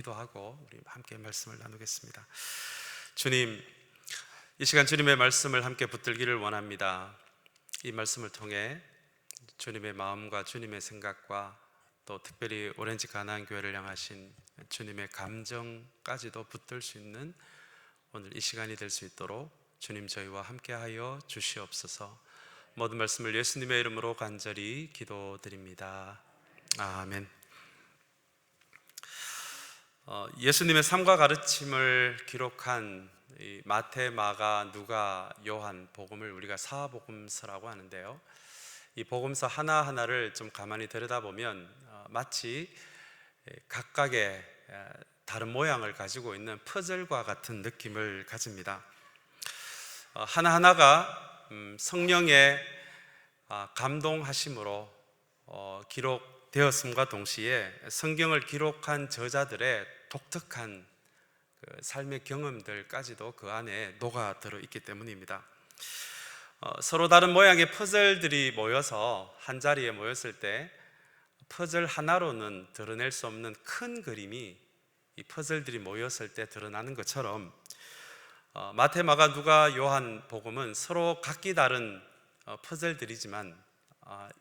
기도하고 우리 함께 말씀을 나누겠습니다. 주님, 이 시간 주님의 말씀을 함께 붙들기를 원합니다. 이 말씀을 통해 주님의 마음과 주님의 생각과 또 특별히 오렌지 가나안 교회를 향하신 주님의 감정까지도 붙들 수 있는 오늘 이 시간이 될 수 있도록 주님 저희와 함께하여 주시옵소서. 모든 말씀을 예수님의 이름으로 간절히 기도드립니다. 아멘. 예수님의 삶과 가르침을 기록한 이 마태, 마가, 누가, 요한 복음을 우리가 사복음서라고 하는데요, 이 복음서 하나하나를 좀 가만히 들여다보면 마치 각각의 다른 모양을 가지고 있는 퍼즐과 같은 느낌을 가집니다. 하나하나가 성령의 감동하심으로 기록되었음과 동시에 성경을 기록한 저자들의 독특한 삶의 경험들까지도 그 안에 녹아들어 있기 때문입니다. 서로 다른 모양의 퍼즐들이 모여서 한 자리에 모였을 때 퍼즐 하나로는 드러낼 수 없는 큰 그림이 이 퍼즐들이 모였을 때 드러나는 것처럼 마태, 마가, 누가, 요한 복음은 서로 각기 다른 퍼즐들이지만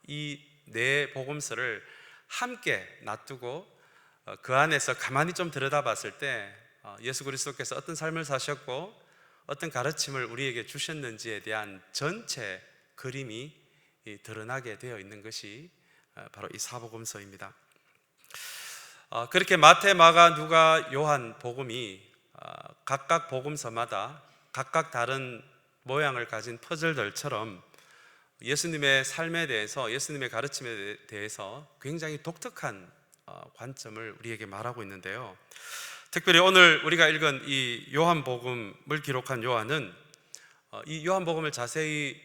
이 네 복음서를 함께 놔두고 그 안에서 가만히 좀 들여다봤을 때 예수 그리스도께서 어떤 삶을 사셨고 어떤 가르침을 우리에게 주셨는지에 대한 전체 그림이 드러나게 되어 있는 것이 바로 이 사복음서입니다. 그렇게 마태, 마가, 누가, 요한 복음이 각각 복음서마다 각각 다른 모양을 가진 퍼즐들처럼 예수님의 삶에 대해서, 예수님의 가르침에 대해서 굉장히 독특한 관점을 우리에게 말하고 있는데요, 특별히 오늘 우리가 읽은 이 요한복음을 기록한 요한은 이 요한복음을 자세히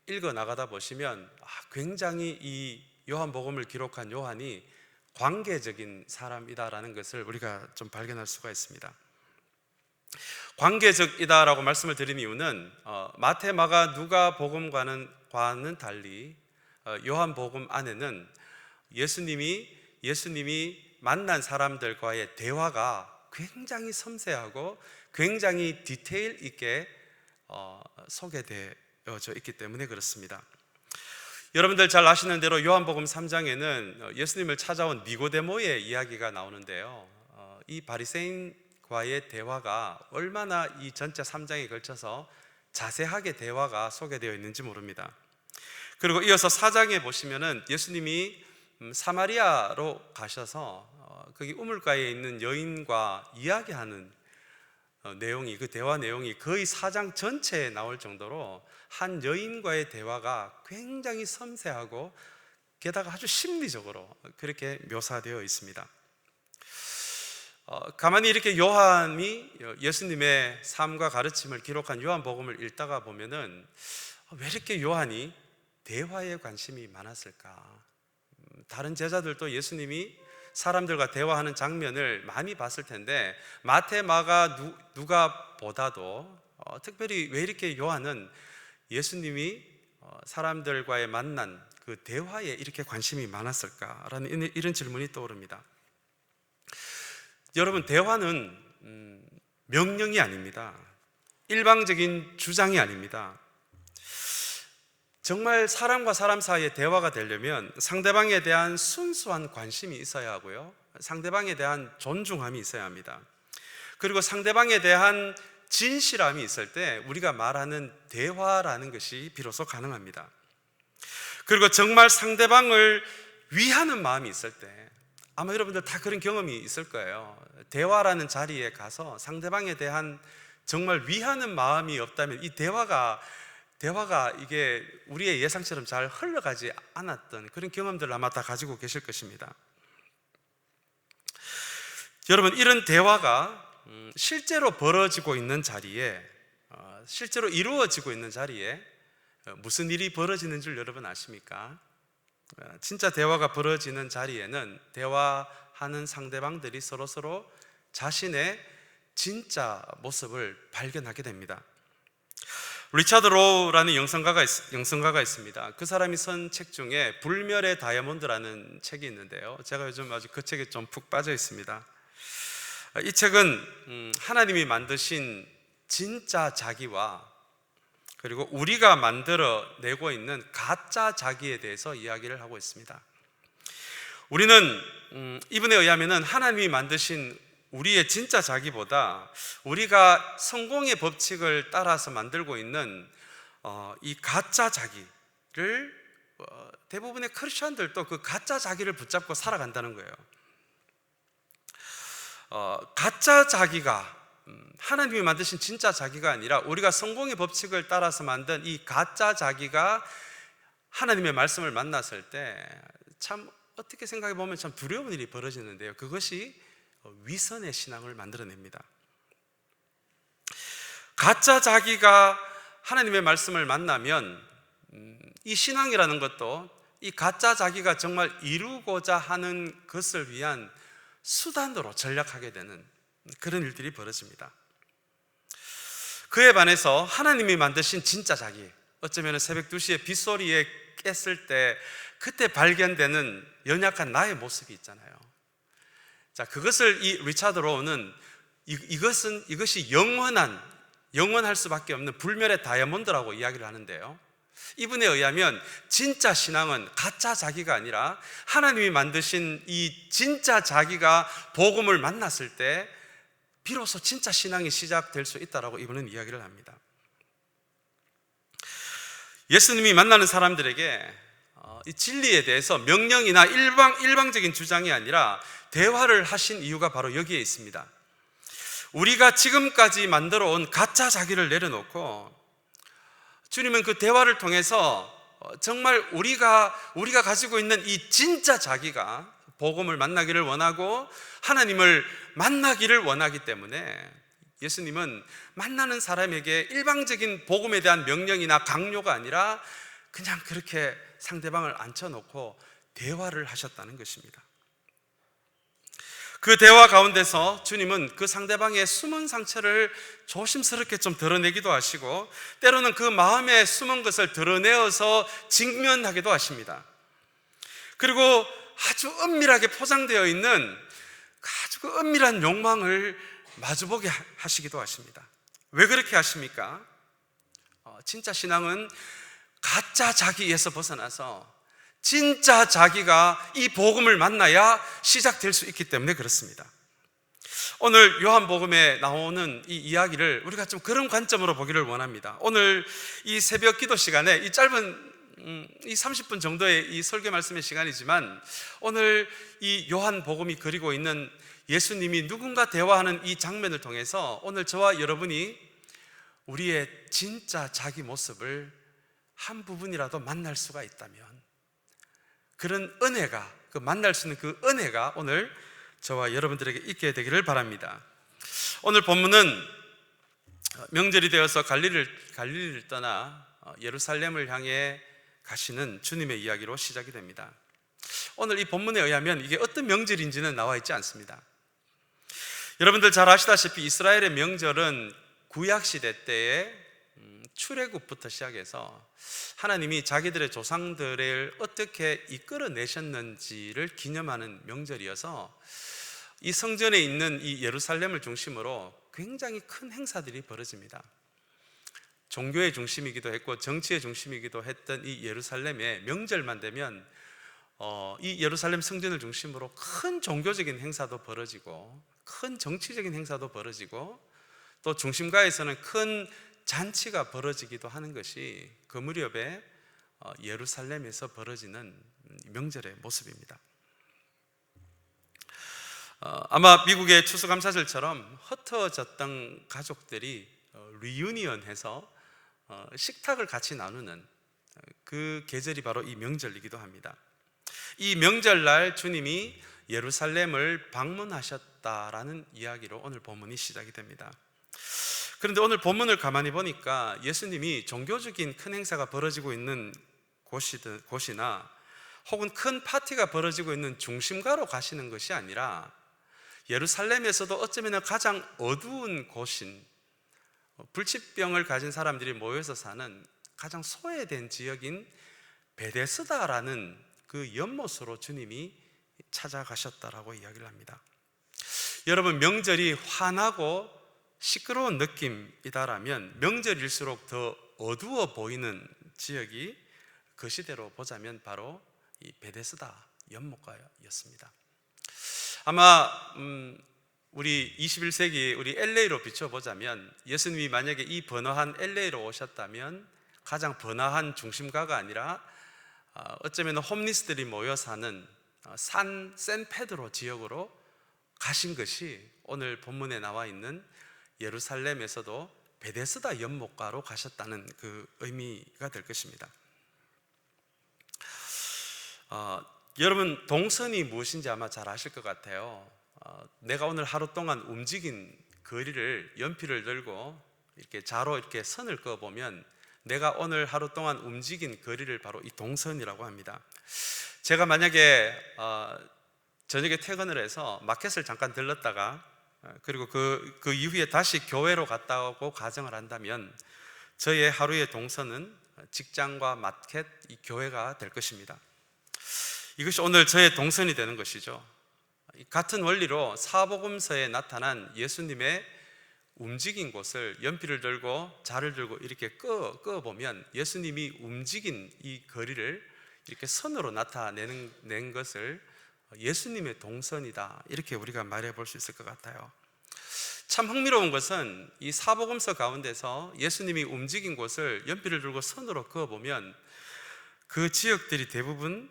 읽어 나가다 보시면 굉장히 이 요한복음을 기록한 요한이 관계적인 사람이다라는 것을 우리가 좀 발견할 수가 있습니다. 관계적이다라고 말씀을 드린 이유는 마태, 마가, 누가 복음과는 달리 요한복음 안에는 예수님이 만난 사람들과의 대화가 굉장히 섬세하고 굉장히 디테일 있게 소개되어져 있기 때문에 그렇습니다. 여러분들 잘 아시는 대로 요한복음 3장에는 예수님을 찾아온 니고데모의 이야기가 나오는데요, 이 바리새인과의 대화가 얼마나 이 전체 3장에 걸쳐서 자세하게 대화가 소개되어 있는지 모릅니다. 그리고 이어서 4장에 보시면은 예수님이 사마리아로 가셔서 거기 우물가에 있는 여인과 이야기하는 내용이, 그 대화 내용이 거의 4장 전체에 나올 정도로 한 여인과의 대화가 굉장히 섬세하고 게다가 아주 심리적으로 그렇게 묘사되어 있습니다. 가만히 이렇게 요한이 예수님의 삶과 가르침을 기록한 요한복음을 읽다가 보면은 왜 이렇게 요한이 대화에 관심이 많았을까? 다른 제자들도 예수님이 사람들과 대화하는 장면을 많이 봤을 텐데 마태, 마가, 누가 보다도 특별히 왜 이렇게 요한은 예수님이 사람들과의 만난 그 대화에 이렇게 관심이 많았을까라는 이런 질문이 떠오릅니다. 여러분, 대화는 명령이 아닙니다. 일방적인 주장이 아닙니다. 정말 사람과 사람 사이의 대화가 되려면 상대방에 대한 순수한 관심이 있어야 하고요, 상대방에 대한 존중함이 있어야 합니다. 그리고 상대방에 대한 진실함이 있을 때 우리가 말하는 대화라는 것이 비로소 가능합니다. 그리고 정말 상대방을 위하는 마음이 있을 때, 아마 여러분들 다 그런 경험이 있을 거예요. 대화라는 자리에 가서 상대방에 대한 정말 위하는 마음이 없다면 이 대화가 이게 우리의 예상처럼 잘 흘러가지 않았던 그런 경험들을 아마 다 가지고 계실 것입니다. 여러분, 이런 대화가 실제로 벌어지고 있는 자리에, 실제로 이루어지고 있는 자리에 무슨 일이 벌어지는 줄 여러분 아십니까? 진짜 대화가 벌어지는 자리에는 대화하는 상대방들이 서로 자신의 진짜 모습을 발견하게 됩니다. 리차드 로우라는 영성가가 있습니다. 그 사람이 쓴 책 중에 불멸의 다이아몬드라는 책이 있는데요, 제가 요즘 아주 그 책에 좀 푹 빠져 있습니다. 이 책은 하나님이 만드신 진짜 자기와 그리고 우리가 만들어내고 있는 가짜 자기에 대해서 이야기를 하고 있습니다. 우리는 이분에 의하면 하나님이 만드신 우리의 진짜 자기보다 우리가 성공의 법칙을 따라서 만들고 있는 이 가짜 자기를 대부분의 크리스천들도 그 가짜 자기를 붙잡고 살아간다는 거예요. 가짜 자기가 하나님이 만드신 진짜 자기가 아니라 우리가 성공의 법칙을 따라서 만든 이 가짜 자기가 하나님의 말씀을 만났을 때 참 어떻게 생각해 보면 참 두려운 일이 벌어지는데요. 그것이 위선의 신앙을 만들어냅니다. 가짜 자기가 하나님의 말씀을 만나면 이 신앙이라는 것도 이 가짜 자기가 정말 이루고자 하는 것을 위한 수단으로 전락하게 되는 그런 일들이 벌어집니다. 그에 반해서 하나님이 만드신 진짜 자기, 어쩌면 새벽 2시에 빗소리에 깼을 때 그때 발견되는 연약한 나의 모습이 있잖아요. 자, 그것을 이 리차드 로우는 이것이 영원할 수밖에 없는 불멸의 다이아몬드라고 이야기를 하는데요. 이분에 의하면 진짜 신앙은 가짜 자기가 아니라 하나님이 만드신 이 진짜 자기가 복음을 만났을 때 비로소 진짜 신앙이 시작될 수 있다라고 이분은 이야기를 합니다. 예수님이 만나는 사람들에게 이 진리에 대해서 명령이나 일방적인 주장이 아니라 대화를 하신 이유가 바로 여기에 있습니다. 우리가 지금까지 만들어 온 가짜 자기를 내려놓고 주님은 그 대화를 통해서 정말 우리가 가지고 있는 이 진짜 자기가 복음을 만나기를 원하고 하나님을 만나기를 원하기 때문에 예수님은 만나는 사람에게 일방적인 복음에 대한 명령이나 강요가 아니라 그냥 그렇게 상대방을 앉혀놓고 대화를 하셨다는 것입니다. 그 대화 가운데서 주님은 그 상대방의 숨은 상처를 조심스럽게 좀 드러내기도 하시고 때로는 그 마음에 숨은 것을 드러내어서 직면하기도 하십니다. 그리고 아주 은밀하게 포장되어 있는 아주 그 은밀한 욕망을 마주보게 하시기도 하십니다. 왜 그렇게 하십니까? 진짜 신앙은 가짜 자기에서 벗어나서 진짜 자기가 이 복음을 만나야 시작될 수 있기 때문에 그렇습니다. 오늘 요한복음에 나오는 이 이야기를 우리가 좀 그런 관점으로 보기를 원합니다. 오늘 이 새벽 기도 시간에 이 짧은 이 30분 정도의 이 설교 말씀의 시간이지만 오늘 이 요한복음이 그리고 있는 예수님이 누군가 대화하는 이 장면을 통해서 오늘 저와 여러분이 우리의 진짜 자기 모습을 한 부분이라도 만날 수가 있다면 그런 은혜가, 그 만날 수 있는 그 은혜가 오늘 저와 여러분들에게 있게 되기를 바랍니다. 오늘 본문은 명절이 되어서 갈릴리를 떠나 예루살렘을 향해 가시는 주님의 이야기로 시작이 됩니다. 오늘 이 본문에 의하면 이게 어떤 명절인지는 나와 있지 않습니다. 여러분들 잘 아시다시피 이스라엘의 명절은 구약시대 때에 출애굽부터 시작해서 하나님이 자기들의 조상들을 어떻게 이끌어내셨는지를 기념하는 명절이어서 이 성전에 있는 이 예루살렘을 중심으로 굉장히 큰 행사들이 벌어집니다. 종교의 중심이기도 했고 정치의 중심이기도 했던 이 예루살렘에 명절만 되면 이 예루살렘 성전을 중심으로 큰 종교적인 행사도 벌어지고 큰 정치적인 행사도 벌어지고 또 중심가에서는 큰 잔치가 벌어지기도 하는 것이 그 무렵에 예루살렘에서 벌어지는 명절의 모습입니다. 아마 미국의 추수감사절처럼 흩어졌던 가족들이 리유니언해서 식탁을 같이 나누는 그 계절이 바로 이 명절이기도 합니다. 이 명절날 주님이 예루살렘을 방문하셨다라는 이야기로 오늘 본문이 시작이 됩니다. 그런데 오늘 본문을 가만히 보니까 예수님이 종교적인 큰 행사가 벌어지고 있는 곳이나 혹은 큰 파티가 벌어지고 있는 중심가로 가시는 것이 아니라 예루살렘에서도 어쩌면 가장 어두운 곳인 불치병을 가진 사람들이 모여서 사는 가장 소외된 지역인 베데스다라는 그 연못으로 주님이 찾아가셨다라고 이야기를 합니다. 여러분, 명절이 환하고 시끄러운 느낌이다라면 명절일수록 더 어두워 보이는 지역이 그 시대로 보자면 바로 이 베데스다 연못가였습니다. 아마 우리 21세기 우리 LA로 비춰보자면 예수님이 만약에 이 번화한 LA로 오셨다면 가장 번화한 중심가가 아니라 어쩌면 홈리스들이 모여 사는 산 샌페드로 지역으로 가신 것이 오늘 본문에 나와 있는 예루살렘에서도 베데스다 연못가로 가셨다는 그 의미가 될 것입니다. 여러분, 동선이 무엇인지 아마 잘 아실 것 같아요. 내가 오늘 하루 동안 움직인 거리를 연필을 들고 이렇게 자로 이렇게 선을 그어 보면 내가 오늘 하루 동안 움직인 거리를 바로 이 동선이라고 합니다. 제가 만약에 저녁에 퇴근을 해서 마켓을 잠깐 들렀다가 그리고 그 이후에 다시 교회로 갔다 오고 가정을 한다면 저의 하루의 동선은 직장과 마켓, 이 교회가 될 것입니다. 이것이 오늘 저의 동선이 되는 것이죠. 같은 원리로 사복음서에 나타난 예수님의 움직인 곳을 연필을 들고 자를 들고 이렇게 그어 보면 예수님이 움직인 이 거리를 이렇게 선으로 나타낸 것을 예수님의 동선이다, 이렇게 우리가 말해 볼 수 있을 것 같아요. 참 흥미로운 것은 이 사복음서 가운데서 예수님이 움직인 곳을 연필을 들고 선으로 그어 보면 그 지역들이 대부분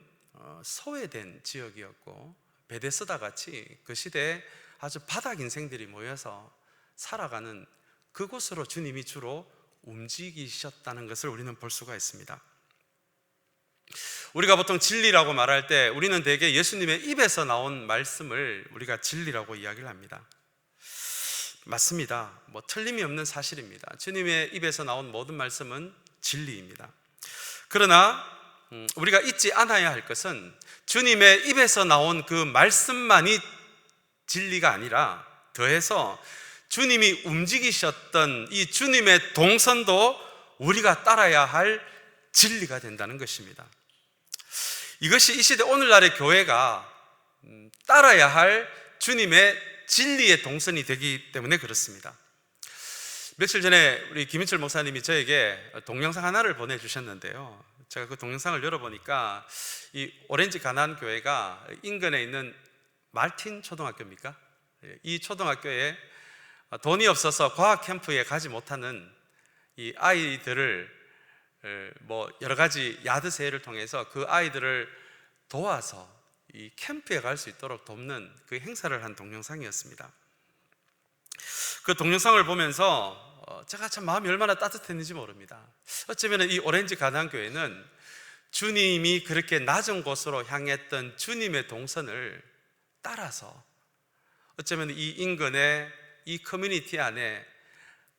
소외된 지역이었고 베데스다 같이 그 시대에 아주 바닥 인생들이 모여서 살아가는 그곳으로 주님이 주로 움직이셨다는 것을 우리는 볼 수가 있습니다. 우리가 보통 진리라고 말할 때 우리는 대개 예수님의 입에서 나온 말씀을 우리가 진리라고 이야기를 합니다. 맞습니다. 틀림이 없는 사실입니다. 주님의 입에서 나온 모든 말씀은 진리입니다. 그러나 우리가 잊지 않아야 할 것은 주님의 입에서 나온 그 말씀만이 진리가 아니라 더해서 주님이 움직이셨던 이 주님의 동선도 우리가 따라야 할 진리가 된다는 것입니다. 이것이 이 시대 오늘날의 교회가 따라야 할 주님의 진리의 동선이 되기 때문에 그렇습니다. 며칠 전에 우리 김인철 목사님이 저에게 동영상 하나를 보내주셨는데요, 제가 그 동영상을 열어보니까 이 오렌지 가나안 교회가 인근에 있는 말틴 초등학교입니까? 이 초등학교에 돈이 없어서 과학 캠프에 가지 못하는 이 아이들을 여러 가지 야드 세일을 통해서 그 아이들을 도와서 이 캠프에 갈 수 있도록 돕는 그 행사를 한 동영상이었습니다. 그 동영상을 보면서 제가 참 마음이 얼마나 따뜻했는지 모릅니다. 어쩌면 이 오렌지 가나안 교회는 주님이 그렇게 낮은 곳으로 향했던 주님의 동선을 따라서 어쩌면 이 인근의 이 커뮤니티 안에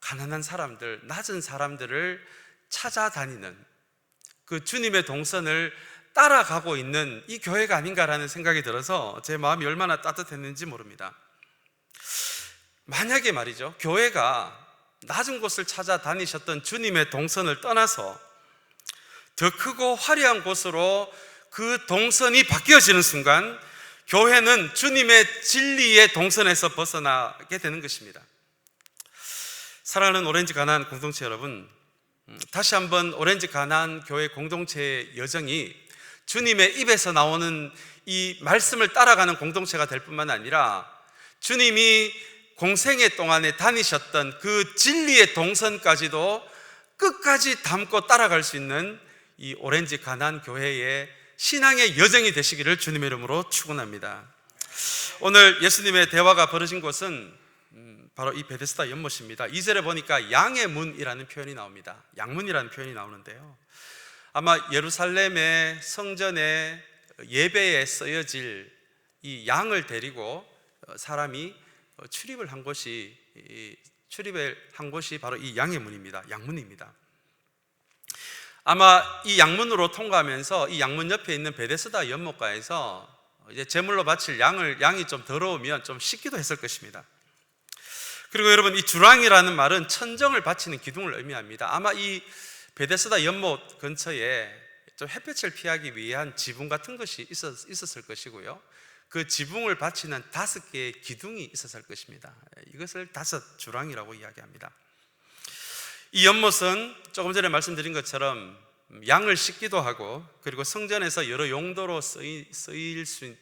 가난한 사람들, 낮은 사람들을 찾아다니는 그 주님의 동선을 따라가고 있는 이 교회가 아닌가라는 생각이 들어서 제 마음이 얼마나 따뜻했는지 모릅니다. 만약에 말이죠, 교회가 낮은 곳을 찾아다니셨던 주님의 동선을 떠나서 더 크고 화려한 곳으로 그 동선이 바뀌어지는 순간 교회는 주님의 진리의 동선에서 벗어나게 되는 것입니다. 사랑하는 오렌지 가나안 공동체 여러분, 다시 한번 오렌지 가나안 교회 공동체의 여정이 주님의 입에서 나오는 이 말씀을 따라가는 공동체가 될 뿐만 아니라 주님이 공생애 동안에 다니셨던 그 진리의 동선까지도 끝까지 담고 따라갈 수 있는 이 오렌지 가나안 교회의 신앙의 여정이 되시기를 주님의 이름으로 축원합니다. 오늘 예수님의 대화가 벌어진 곳은 바로 이 베데스다 연못입니다. 2절에 보니까 양의 문이라는 표현이 나옵니다. 양문이라는 표현이 나오는데요, 아마 예루살렘의 성전의 예배에 쓰여질 이 양을 데리고 사람이 출입을 한 곳이 바로 이 양의 문입니다. 양문입니다. 아마 이 양문으로 통과하면서 이 양문 옆에 있는 베데스다 연못가에서 이제 제물로 바칠 양이 좀 더러우면 좀 씻기도 했을 것입니다. 그리고 여러분, 이 주랑이라는 말은 천정을 바치는 기둥을 의미합니다. 아마 이 베데스다 연못 근처에 좀 햇볕을 피하기 위한 지붕 같은 것이 있었을 것이고요, 그 지붕을 받치는 5개의 기둥이 있었을 것입니다. 이것을 5주랑이라고 이야기합니다. 이 연못은 조금 전에 말씀드린 것처럼 양을 씻기도 하고, 그리고 성전에서 여러 용도로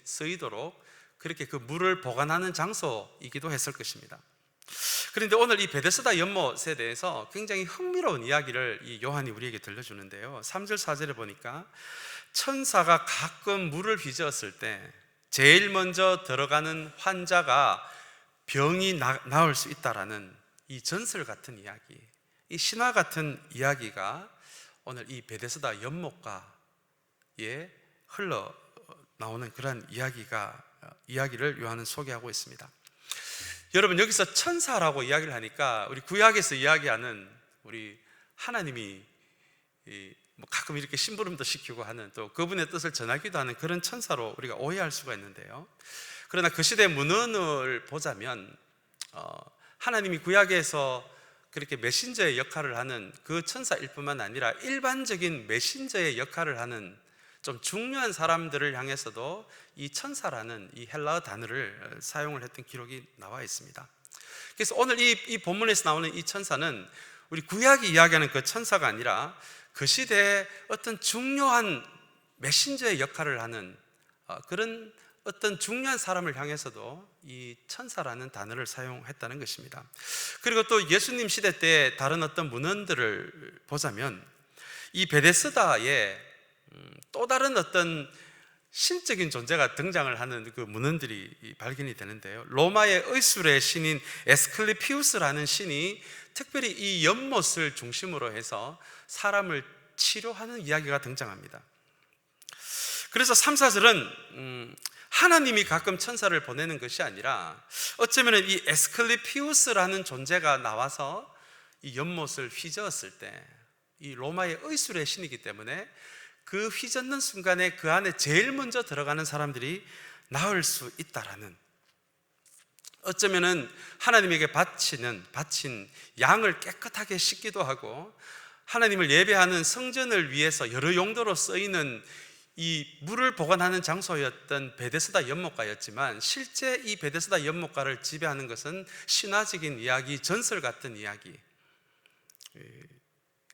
쓰이도록 그렇게 그 물을 보관하는 장소이기도 했을 것입니다. 그런데 오늘 이 베데스다 연못에 대해서 굉장히 흥미로운 이야기를 이 요한이 우리에게 들려주는데요, 3절 4절에 보니까 천사가 가끔 물을 휘저었을 때 제일 먼저 들어가는 환자가 병이 나을 수 있다라는 이 전설 같은 이야기, 이 신화 같은 이야기가 오늘 이 베데스다 연못가에 흘러나오는 그런 이야기를 요한은 소개하고 있습니다. 여러분, 여기서 천사라고 이야기를 하니까 우리 구약에서 이야기하는 우리 하나님이 가끔 이렇게 심부름도 시키고 하는, 또 그분의 뜻을 전하기도 하는 그런 천사로 우리가 오해할 수가 있는데요, 그러나 그 시대 문헌을 보자면 하나님이 구약에서 그렇게 메신저의 역할을 하는 그 천사일 뿐만 아니라 일반적인 메신저의 역할을 하는 좀 중요한 사람들을 향해서도 이 천사라는 이 헬라어 단어를 사용을 했던 기록이 나와 있습니다. 그래서 오늘 이 본문에서 나오는 이 천사는 우리 구약이 이야기하는 그 천사가 아니라 그 시대에 어떤 중요한 메신저의 역할을 하는 그런 어떤 중요한 사람을 향해서도 이 천사라는 단어를 사용했다는 것입니다. 그리고 또 예수님 시대 때 다른 어떤 문헌들을 보자면 이 베데스다에 또 다른 어떤 신적인 존재가 등장을 하는 그 문헌들이 발견이 되는데요, 로마의 의술의 신인 에스클리피우스라는 신이 특별히 이 연못을 중심으로 해서 사람을 치료하는 이야기가 등장합니다. 그래서 3, 4절은 하나님이 가끔 천사를 보내는 것이 아니라 어쩌면 이 에스클리피우스라는 존재가 나와서 이 연못을 휘저었을 때, 이 로마의 의술의 신이기 때문에 그 휘젓는 순간에 그 안에 제일 먼저 들어가는 사람들이 나을 수 있다라는, 어쩌면은 하나님에게 바친 양을 깨끗하게 씻기도 하고 하나님을 예배하는 성전을 위해서 여러 용도로 쓰이는 이 물을 보관하는 장소였던 베데스다 연못가였지만, 실제 이 베데스다 연못가를 지배하는 것은 신화적인 이야기, 전설 같은 이야기,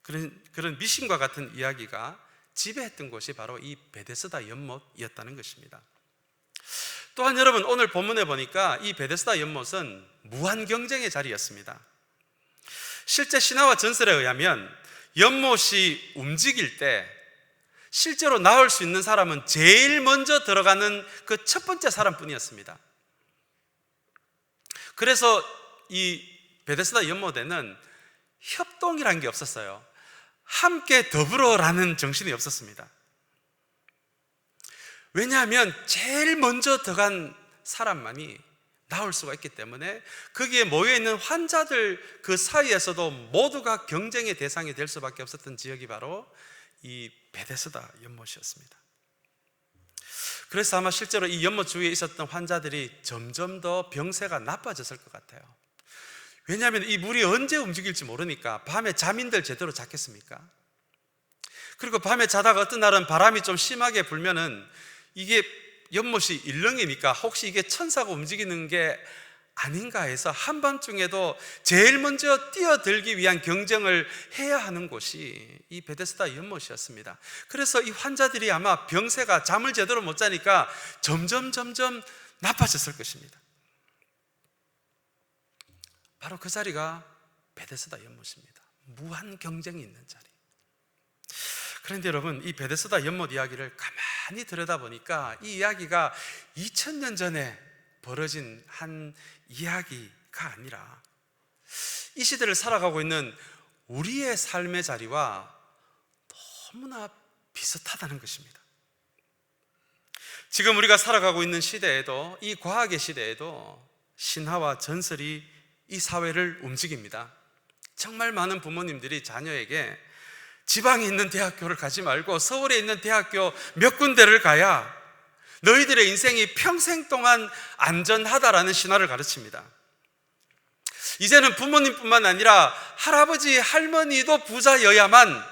그런 미신과 같은 이야기가 지배했던 곳이 바로 이 베데스다 연못이었다는 것입니다. 또한 여러분, 오늘 본문에 보니까 이 베데스다 연못은 무한 경쟁의 자리였습니다. 실제 신화와 전설에 의하면 연못이 움직일 때 실제로 나올 수 있는 사람은 제일 먼저 들어가는 그 첫 번째 사람뿐이었습니다. 그래서 이 베데스다 연못에는 협동이라는 게 없었어요. 함께 더불어라는 정신이 없었습니다. 왜냐하면 제일 먼저 들어간 사람만이 나올 수가 있기 때문에 거기에 모여있는 환자들 그 사이에서도 모두가 경쟁의 대상이 될 수밖에 없었던 지역이 바로 이 베데스다 연못이었습니다. 그래서 아마 실제로 이 연못 주위에 있었던 환자들이 점점 더 병세가 나빠졌을 것 같아요. 왜냐하면 이 물이 언제 움직일지 모르니까 밤에 잠인들 제대로 잤겠습니까? 그리고 밤에 자다가 어떤 날은 바람이 좀 심하게 불면은 이게 연못이 일렁이니까 혹시 이게 천사가 움직이는 게 아닌가 해서 한밤중에도 제일 먼저 뛰어들기 위한 경쟁을 해야 하는 곳이 이 베데스다 연못이었습니다. 그래서 이 환자들이 아마 병세가 잠을 제대로 못 자니까 점점 나빠졌을 것입니다. 바로 그 자리가 베데스다 연못입니다. 무한 경쟁이 있는 자리. 그런데 여러분, 이 베데스다 연못 이야기를 가만히 들여다보니까 이 이야기가 2000년 전에 벌어진 한 이야기가 아니라 이 시대를 살아가고 있는 우리의 삶의 자리와 너무나 비슷하다는 것입니다. 지금 우리가 살아가고 있는 시대에도, 이 과학의 시대에도 신화와 전설이 이 사회를 움직입니다. 정말 많은 부모님들이 자녀에게 지방에 있는 대학교를 가지 말고 서울에 있는 대학교 몇 군데를 가야 너희들의 인생이 평생 동안 안전하다라는 신화를 가르칩니다. 이제는 부모님뿐만 아니라 할아버지, 할머니도 부자여야만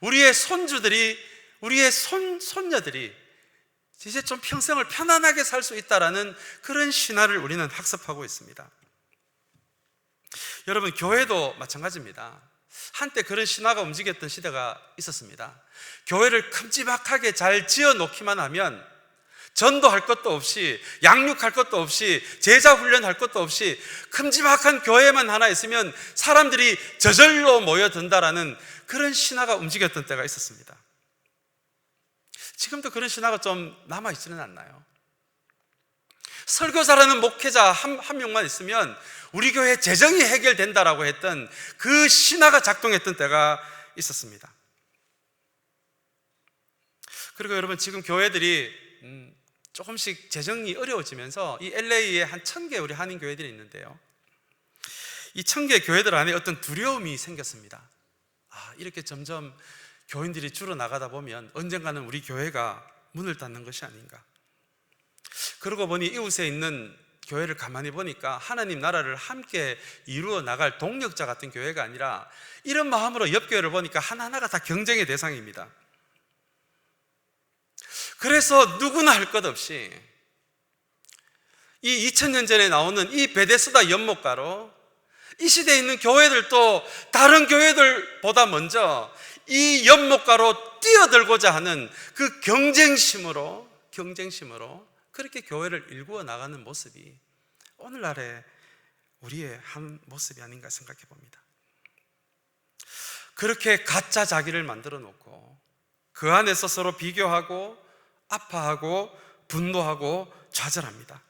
우리의 손주들이, 우리의 손녀들이 이제 좀 평생을 편안하게 살 수 있다라는 그런 신화를 우리는 학습하고 있습니다. 여러분, 교회도 마찬가지입니다. 한때 그런 신화가 움직였던 시대가 있었습니다. 교회를 큼지막하게 잘 지어 놓기만 하면 전도할 것도 없이, 양육할 것도 없이, 제자 훈련할 것도 없이 큼지막한 교회만 하나 있으면 사람들이 저절로 모여든다라는 그런 신화가 움직였던 때가 있었습니다. 지금도 그런 신화가 좀 남아있지는 않나요? 설교사라는 목회자 한 명만 있으면 우리 교회 재정이 해결된다라고 했던 그 신화가 작동했던 때가 있었습니다. 그리고 여러분, 지금 교회들이 조금씩 재정이 어려워지면서 이 LA에 한 1000개 우리 한인 교회들이 있는데요, 이 1000개 교회들 안에 어떤 두려움이 생겼습니다. 이렇게 점점 교인들이 줄어나가다 보면 언젠가는 우리 교회가 문을 닫는 것이 아닌가. 그러고 보니 이웃에 있는 교회를 가만히 보니까 하나님 나라를 함께 이루어 나갈 동력자 같은 교회가 아니라 이런 마음으로 옆 교회를 보니까 하나하나가 다 경쟁의 대상입니다. 그래서 누구나 할 것 없이 이 2000년 전에 나오는 이 베데스다 연못가로 이 시대에 있는 교회들도 다른 교회들보다 먼저 이 연못가로 뛰어들고자 하는 그 경쟁심으로 그렇게 교회를 일구어 나가는 모습이 오늘날의 우리의 한 모습이 아닌가 생각해 봅니다. 그렇게 가짜 자기를 만들어 놓고 그 안에서 서로 비교하고 아파하고 분노하고 좌절합니다.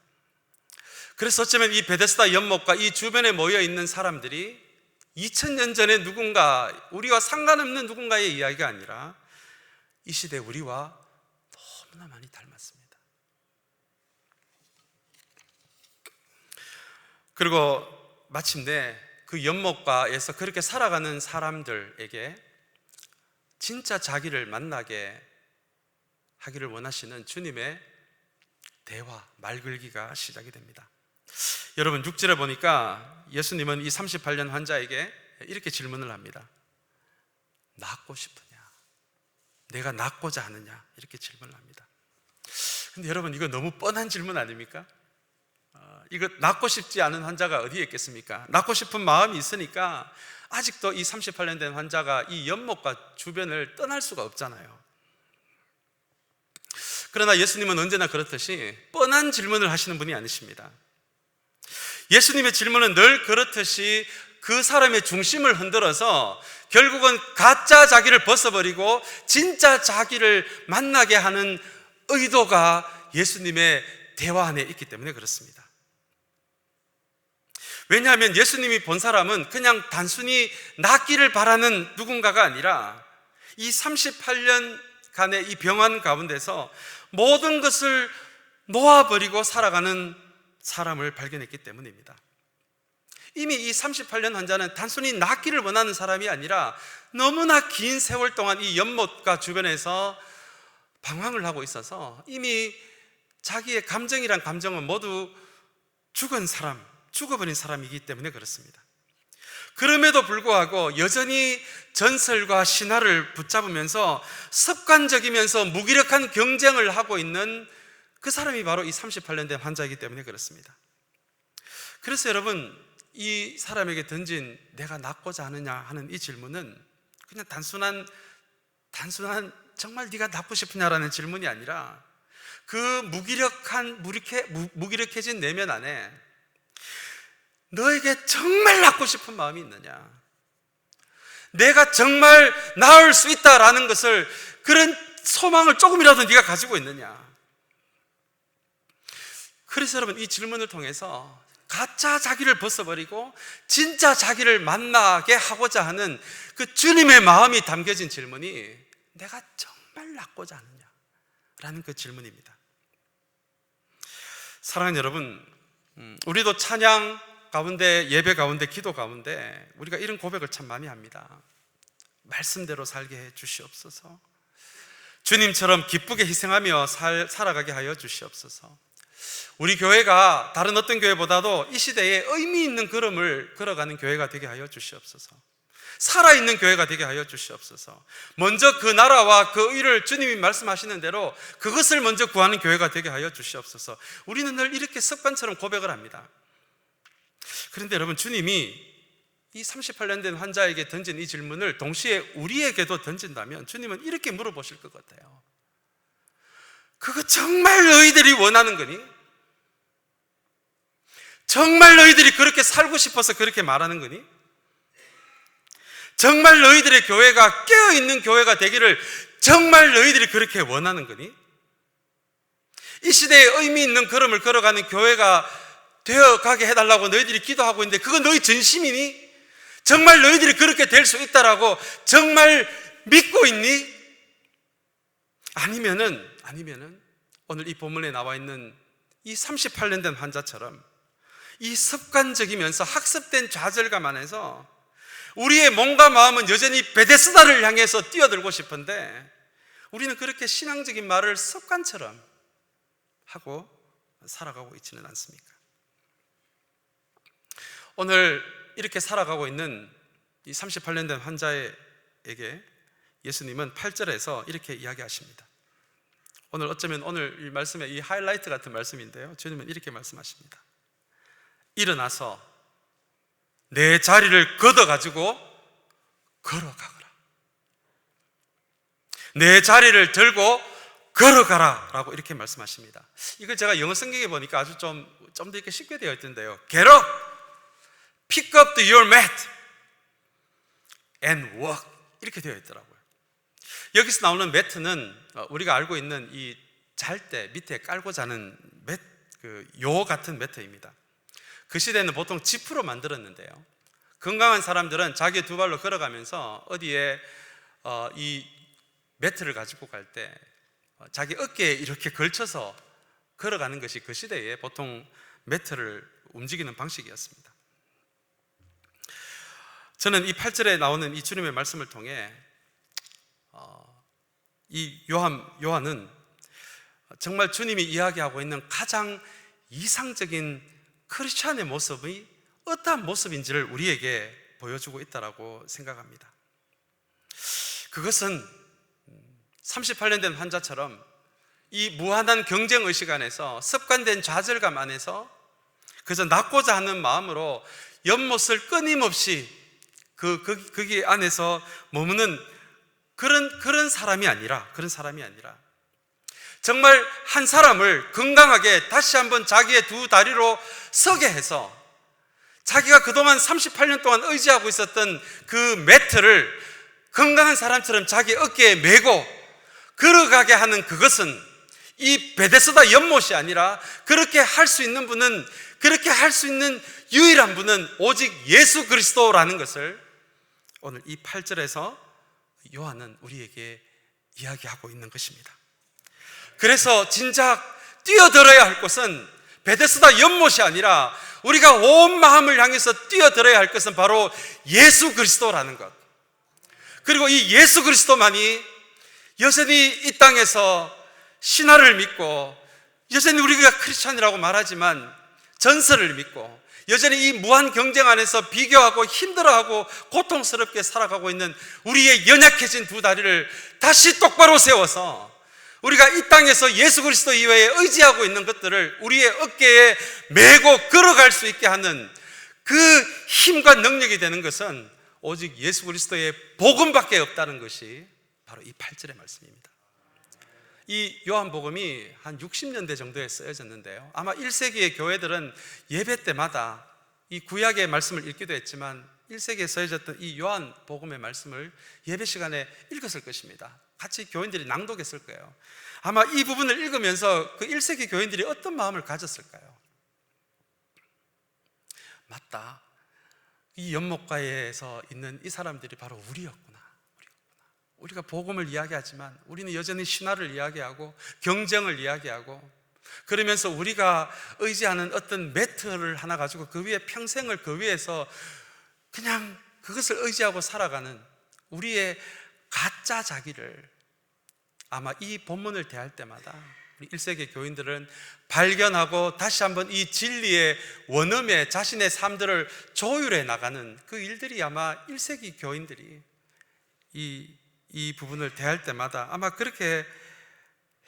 그래서 어쩌면 이 베데스다 연못과 이 주변에 모여 있는 사람들이 2000년 전에 누군가, 우리와 상관없는 누군가의 이야기가 아니라 이 시대 우리와 너무나 많이 닮았습니다. 그리고 마침내 그 연못가에서 그렇게 살아가는 사람들에게 진짜 자기를 만나게 하기를 원하시는 주님의 대화, 말글기가 시작이 됩니다. 여러분, 6절에 보니까 예수님은 이 38년 환자에게 이렇게 질문을 합니다. 낫고 싶으냐? 내가 낫고자 하느냐? 이렇게 질문을 합니다. 근데 여러분, 이거 너무 뻔한 질문 아닙니까? 이거 낫고 싶지 않은 환자가 어디에 있겠습니까? 낫고 싶은 마음이 있으니까 아직도 이 38년 된 환자가 이 연못과 주변을 떠날 수가 없잖아요. 그러나 예수님은 언제나 그렇듯이 뻔한 질문을 하시는 분이 아니십니다. 예수님의 질문은 늘 그렇듯이 그 사람의 중심을 흔들어서 결국은 가짜 자기를 벗어버리고 진짜 자기를 만나게 하는 의도가 예수님의 대화 안에 있기 때문에 그렇습니다. 왜냐하면 예수님이 본 사람은 그냥 단순히 낫기를 바라는 누군가가 아니라 이 38년간의 이 병환 가운데서 모든 것을 놓아버리고 살아가는 사람을 발견했기 때문입니다. 이미 이 38년 환자는 단순히 낫기를 원하는 사람이 아니라 너무나 긴 세월 동안 이 연못가 주변에서 방황을 하고 있어서 이미 자기의 감정이란 감정은 모두 죽어버린 사람이기 때문에 그렇습니다. 그럼에도 불구하고 여전히 전설과 신화를 붙잡으면서 습관적이면서 무기력한 경쟁을 하고 있는 그 사람이 바로 이 38년 된 환자이기 때문에 그렇습니다. 그래서 여러분, 이 사람에게 던진 내가 낫고자 하느냐 하는 이 질문은 그냥 단순한 정말 네가 낫고 싶으냐라는 질문이 아니라 그 무기력해진 내면 안에 너에게 정말 낫고 싶은 마음이 있느냐, 내가 정말 나을 수 있다라는 것을, 그런 소망을 조금이라도 네가 가지고 있느냐. 그래서 여러분, 이 질문을 통해서 가짜 자기를 벗어버리고 진짜 자기를 만나게 하고자 하는 그 주님의 마음이 담겨진 질문이 내가 정말 낫고자 하느냐 라는 그 질문입니다. 사랑하는 여러분, 우리도 찬양 가운데, 예배 가운데, 기도 가운데 우리가 이런 고백을 참 많이 합니다. 말씀대로 살게 해 주시옵소서. 주님처럼 기쁘게 희생하며 살아가게 하여 주시옵소서. 우리 교회가 다른 어떤 교회보다도 이 시대에 의미 있는 걸음을 걸어가는 교회가 되게 하여 주시옵소서. 살아있는 교회가 되게 하여 주시옵소서. 먼저 그 나라와 그 의를 주님이 말씀하시는 대로 그것을 먼저 구하는 교회가 되게 하여 주시옵소서. 우리는 늘 이렇게 습관처럼 고백을 합니다. 그런데 여러분, 주님이 이 38년 된 환자에게 던진 이 질문을 동시에 우리에게도 던진다면 주님은 이렇게 물어보실 것 같아요. 그거 정말 너희들이 원하는 거니? 정말 너희들이 그렇게 살고 싶어서 그렇게 말하는 거니? 정말 너희들의 교회가 깨어있는 교회가 되기를 정말 너희들이 그렇게 원하는 거니? 이 시대에 의미 있는 걸음을 걸어가는 교회가 되어가게 해달라고 너희들이 기도하고 있는데 그건 너희 진심이니? 정말 너희들이 그렇게 될 수 있다라고 정말 믿고 있니? 아니면은 오늘 이 본문에 나와 있는 이 38년 된 환자처럼 이 습관적이면서 학습된 좌절감 안에서 우리의 몸과 마음은 여전히 베데스다를 향해서 뛰어들고 싶은데 우리는 그렇게 신앙적인 말을 습관처럼 하고 살아가고 있지는 않습니까? 오늘 이렇게 살아가고 있는 이 38년 된 환자에게 예수님은 8절에서 이렇게 이야기하십니다. 오늘 어쩌면 오늘 이 말씀의 이 하이라이트 같은 말씀인데요, 주님은 이렇게 말씀하십니다. 일어나서 내 자리를 걷어가지고 걸어가거라. 내 자리를 들고 걸어가라 라고 이렇게 말씀하십니다. 이걸 제가 영어 성경에 보니까 아주 좀 더 이렇게 쉽게 되어 있던데요. Get up, pick up your mat and walk, 이렇게 되어 있더라고요. 여기서 나오는 매트는 우리가 알고 있는 이 잘 때 밑에 깔고 자는 요 같은 매트입니다. 그 시대는 보통 지프로 만들었는데요, 건강한 사람들은 자기 두 발로 걸어가면서 어디에 이 매트를 가지고 갈 때 자기 어깨에 이렇게 걸쳐서 걸어가는 것이 그 시대에 보통 매트를 움직이는 방식이었습니다. 저는 이 8절에 나오는 이 주님의 말씀을 통해 이 요한은 정말 주님이 이야기하고 있는 가장 이상적인 크리스찬의 모습이 어떠한 모습인지를 우리에게 보여주고 있다고 생각합니다. 그것은 38년 된 환자처럼 이 무한한 경쟁의식 안에서 습관된 좌절감 안에서 그저 낫고자 하는 마음으로 연못을 끊임없이 거기 안에서 머무는 그런 사람이 아니라 정말 한 사람을 건강하게 다시 한번 자기의 두 다리로 서게 해서 자기가 그동안 38년 동안 의지하고 있었던 그 매트를 건강한 사람처럼 자기 어깨에 메고 걸어가게 하는 그것은 이 베데스다 연못이 아니라 그렇게 할 수 있는 분은, 그렇게 할 수 있는 유일한 분은 오직 예수 그리스도라는 것을 오늘 이 8절에서 요한은 우리에게 이야기하고 있는 것입니다. 그래서 진작 뛰어들어야 할 것은 베데스다 연못이 아니라 우리가 온 마음을 향해서 뛰어들어야 할 것은 바로 예수 그리스도라는 것. 그리고 이 예수 그리스도만이 여전히 이 땅에서 신화를 믿고 여전히 우리가 크리스찬이라고 말하지만 전설을 믿고 여전히 이 무한 경쟁 안에서 비교하고 힘들어하고 고통스럽게 살아가고 있는 우리의 연약해진 두 다리를 다시 똑바로 세워서 우리가 이 땅에서 예수 그리스도 이외에 의지하고 있는 것들을 우리의 어깨에 메고 걸어갈 수 있게 하는 그 힘과 능력이 되는 것은 오직 예수 그리스도의 복음밖에 없다는 것이 바로 이 8절의 말씀입니다. 이 요한복음이 한 60년대 정도에 쓰여졌는데요, 아마 1세기의 교회들은 예배 때마다 이 구약의 말씀을 읽기도 했지만 1세기에 쓰여졌던 이 요한복음의 말씀을 예배 시간에 읽었을 것입니다. 같이 교인들이 낭독했을 거예요. 아마 이 부분을 읽으면서 그 1세기 교인들이 어떤 마음을 가졌을까요? 맞다, 이 연못가에서 있는 이 사람들이 바로 우리였구나. 우리가 복음을 이야기하지만 우리는 여전히 신화를 이야기하고 경쟁을 이야기하고 그러면서 우리가 의지하는 어떤 매트를 하나 가지고 그 위에 평생을 그 위에서 그냥 그것을 의지하고 살아가는 우리의 가짜 자기를 아마 이 본문을 대할 때마다 우리 1세기 교인들은 발견하고 다시 한번 이 진리의 원음에 자신의 삶들을 조율해 나가는 그 일들이 아마 1세기 교인들이 이 부분을 대할 때마다 아마 그렇게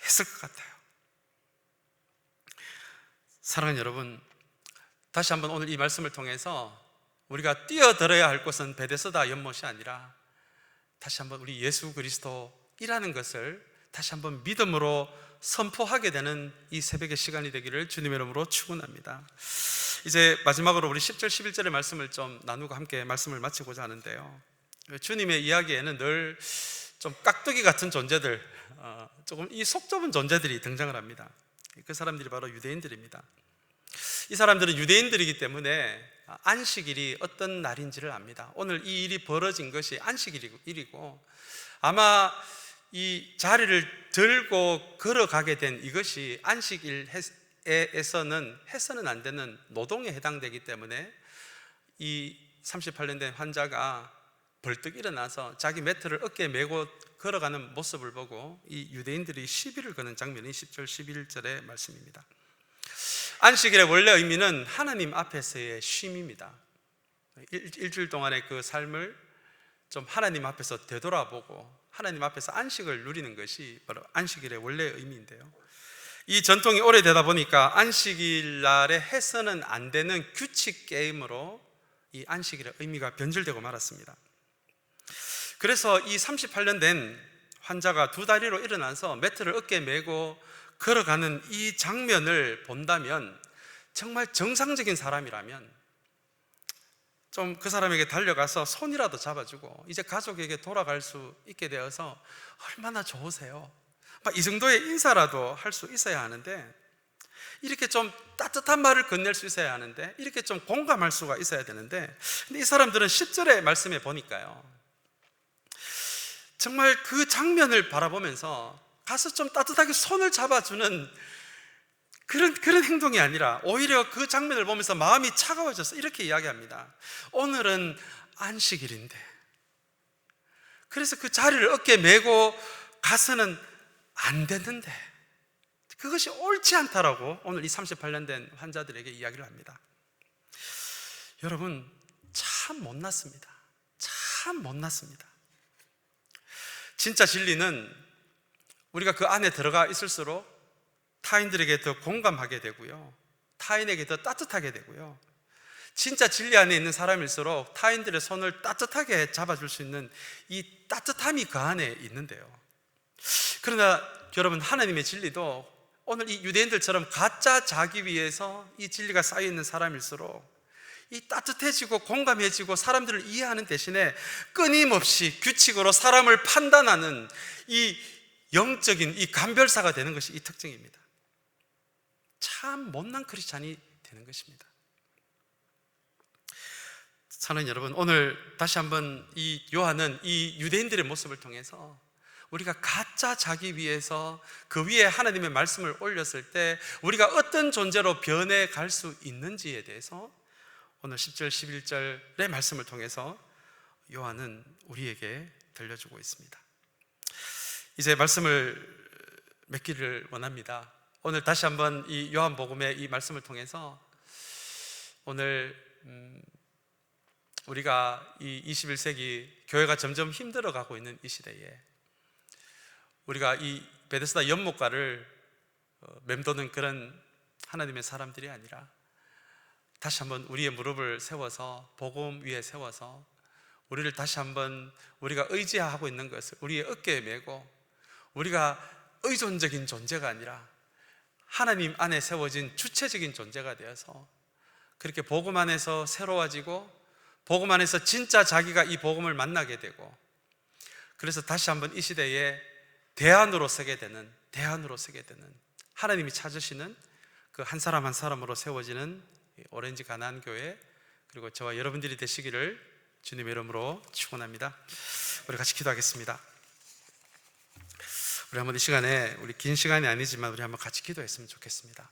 했을 것 같아요. 사랑하는 여러분, 다시 한번 오늘 이 말씀을 통해서 우리가 뛰어들어야 할 곳은 베데스다 연못이 아니라 다시 한번 우리 예수 그리스도이라는 것을 다시 한번 믿음으로 선포하게 되는 이 새벽의 시간이 되기를 주님의 이름으로 축원합니다. 이제 마지막으로 우리 10절 11절의 말씀을 좀 나누고 함께 말씀을 마치고자 하는데요, 주님의 이야기에는 늘 좀 깍두기 같은 존재들, 조금 이 속 좁은 존재들이 등장을 합니다. 그 사람들이 바로 유대인들입니다. 이 사람들은 유대인들이기 때문에 안식일이 어떤 날인지를 압니다. 오늘 이 일이 벌어진 것이 안식일이고, 아마 이 자리를 들고 걸어가게 된 이것이 안식일에서는 해서는 안 되는 노동에 해당되기 때문에 이 38년 된 환자가 벌떡 일어나서 자기 매트를 어깨에 메고 걸어가는 모습을 보고 이 유대인들이 시비를 거는 장면이 10절 11절의 말씀입니다. 안식일의 원래 의미는 하나님 앞에서의 쉼입니다. 일주일 동안의 그 삶을 좀 하나님 앞에서 되돌아보고 하나님 앞에서 안식을 누리는 것이 바로 안식일의 원래 의미인데요, 이 전통이 오래되다 보니까 안식일 날에 해서는 안 되는 규칙 게임으로 이 안식일의 의미가 변질되고 말았습니다. 그래서 이 38년 된 환자가 두 다리로 일어나서 매트를 어깨에 메고 걸어가는 이 장면을 본다면, 정말 정상적인 사람이라면 좀 그 사람에게 달려가서 손이라도 잡아주고 이제 가족에게 돌아갈 수 있게 되어서 얼마나 좋으세요, 이 정도의 인사라도 할 수 있어야 하는데, 이렇게 좀 따뜻한 말을 건넬 수 있어야 하는데, 이렇게 좀 공감할 수가 있어야 되는데, 근데 이 사람들은 10절의 말씀에 보니까요, 정말 그 장면을 바라보면서 가서 좀 따뜻하게 손을 잡아주는 그런 행동이 아니라 오히려 그 장면을 보면서 마음이 차가워져서 이렇게 이야기합니다. 오늘은 안식일인데, 그래서 그 자리를 어깨에 메고 가서는 안 됐는데, 그것이 옳지 않다라고 오늘 이 38년 된 환자들에게 이야기를 합니다. 여러분, 참 못났습니다. 참 못났습니다. 진짜 진리는 우리가 그 안에 들어가 있을수록 타인들에게 더 공감하게 되고요, 타인에게 더 따뜻하게 되고요, 진짜 진리 안에 있는 사람일수록 타인들의 손을 따뜻하게 잡아줄 수 있는 이 따뜻함이 그 안에 있는데요, 그러나 여러분, 하나님의 진리도 오늘 이 유대인들처럼 가짜 자기 위해서 이 진리가 쌓여있는 사람일수록 이 따뜻해지고 공감해지고 사람들을 이해하는 대신에 끊임없이 규칙으로 사람을 판단하는 이 영적인 이 감별사가 되는 것이 이 특징입니다. 참 못난 크리스찬이 되는 것입니다. 사랑하는 여러분, 오늘 다시 한번 이 요한은 이 유대인들의 모습을 통해서 우리가 가짜 자기 위해서 그 위에 하나님의 말씀을 올렸을 때 우리가 어떤 존재로 변해갈 수 있는지에 대해서 오늘 10절 11절의 말씀을 통해서 요한은 우리에게 들려주고 있습니다. 이제 말씀을 맺기를 원합니다. 오늘 다시 한번 이 요한복음의 이 말씀을 통해서 오늘 우리가 이 21세기 교회가 점점 힘들어가고 있는 이 시대에 우리가 이 베데스다 연못가를 맴도는 그런 하나님의 사람들이 아니라 다시 한번 우리의 무릎을 세워서 복음 위에 세워서 우리를 다시 한번 우리가 의지하고 있는 것을 우리의 어깨에 메고 우리가 의존적인 존재가 아니라 하나님 안에 세워진 주체적인 존재가 되어서 그렇게 복음 안에서 새로워지고 복음 안에서 진짜 자기가 이 복음을 만나게 되고, 그래서 다시 한번 이 시대에 대안으로 서게 되는 하나님이 찾으시는 그 한 사람 한 사람으로 세워지는 오렌지 가나안 교회, 그리고 저와 여러분들이 되시기를 주님의 이름으로 축원합니다. 우리 같이 기도하겠습니다. 우리 한번 이 시간에, 우리 긴 시간이 아니지만 우리 한번 같이 기도했으면 좋겠습니다.